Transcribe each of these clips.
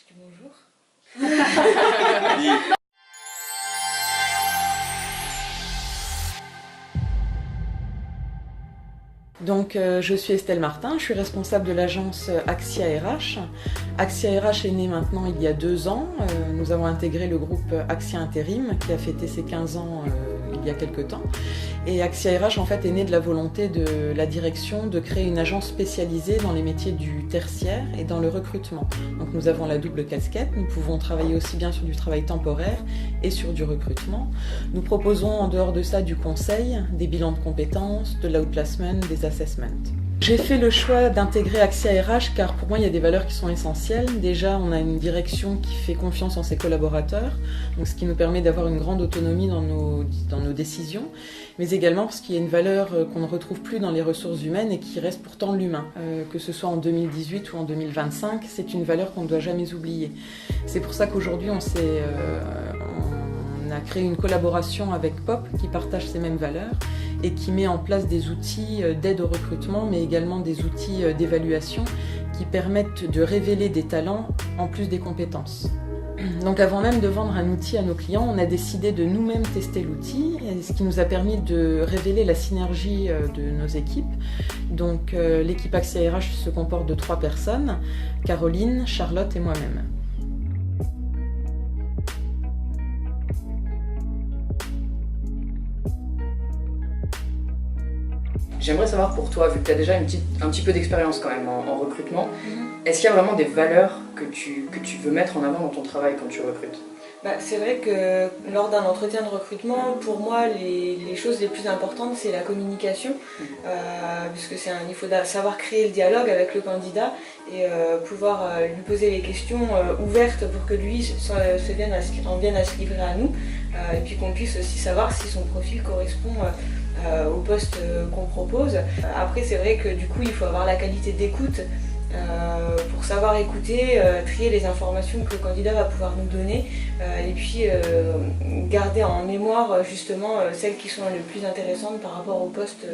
Je dis bonjour. Donc, je suis Estelle Martin, je suis responsable de l'agence Axia RH. Axia RH est née maintenant il y a 2 ans. Nous avons intégré le groupe Axia Intérim qui a fêté ses 15 ans il y a quelques temps. Et Axia RH en fait est née de la volonté de la direction de créer une agence spécialisée dans les métiers du tertiaire et dans le recrutement. Donc nous avons la double casquette, nous pouvons travailler aussi bien sur du travail temporaire et sur du recrutement. Nous proposons en dehors de ça du conseil, des bilans de compétences, de l'outplacement, des assessments. J'ai fait le choix d'intégrer Axia RH car pour moi il y a des valeurs qui sont essentielles. Déjà on a une direction qui fait confiance en ses collaborateurs, donc ce qui nous permet d'avoir une grande autonomie dans nos décisions, mais également parce qu'il y a une valeur qu'on ne retrouve plus dans les ressources humaines et qui reste pourtant l'humain. Que ce soit en 2018 ou en 2025, c'est une valeur qu'on ne doit jamais oublier. C'est pour ça qu'aujourd'hui on a créé une collaboration avec POP qui partage ces mêmes valeurs et qui met en place des outils d'aide au recrutement, mais également des outils d'évaluation qui permettent de révéler des talents en plus des compétences. Donc avant même de vendre un outil à nos clients, on a décidé de nous-mêmes tester l'outil, ce qui nous a permis de révéler la synergie de nos équipes. Donc l'équipe Axia RH se comporte de 3 personnes, Caroline, Charlotte et moi-même. J'aimerais savoir pour toi, vu que tu as déjà un petit peu d'expérience quand même en recrutement, est-ce qu'il y a vraiment des valeurs que tu veux mettre en avant dans ton travail quand tu recrutes? C'est vrai que lors d'un entretien de recrutement, pour moi, les choses les plus importantes, c'est la communication, puisque il faut savoir créer le dialogue avec le candidat et pouvoir lui poser les questions ouvertes pour que lui en vienne à se livrer à nous, et puis qu'on puisse aussi savoir si son profil correspond au poste qu'on propose. Après, c'est vrai que du coup, il faut avoir la qualité d'écoute pour savoir écouter, trier les informations que le candidat va pouvoir nous donner et puis garder en mémoire justement celles qui sont les plus intéressantes par rapport au poste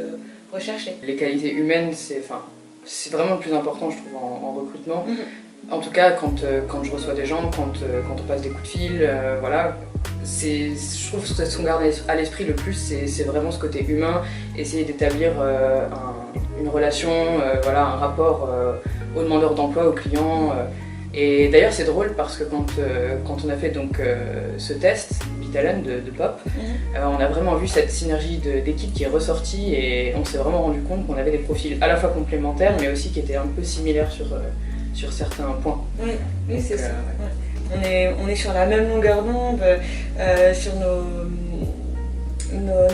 recherché. Les qualités humaines, c'est vraiment le plus important, je trouve, en recrutement. En tout cas, quand je reçois des gens, quand on passe des coups de fil, voilà, je trouve que ce qu'on garde à l'esprit le plus, c'est vraiment ce côté humain, essayer d'établir une relation, voilà, un rapport au demandeur d'emploi, au client. Et d'ailleurs, c'est drôle parce que quand on a fait donc, ce test Vitalon de POP, on a vraiment vu cette synergie d'équipe qui est ressortie et on s'est vraiment rendu compte qu'on avait des profils à la fois complémentaires mais aussi qui étaient un peu similaires sur certains points. Oui, c'est ça. Ouais. On est sur la même longueur d'onde, sur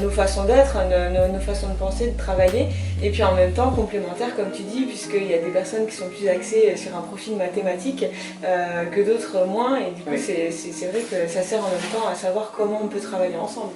nos façons d'être, nos façons de penser, de travailler, et puis en même temps complémentaires comme tu dis, puisqu'il y a des personnes qui sont plus axées sur un profil mathématique que d'autres moins, et du coup c'est vrai que ça sert en même temps à savoir comment on peut travailler ensemble.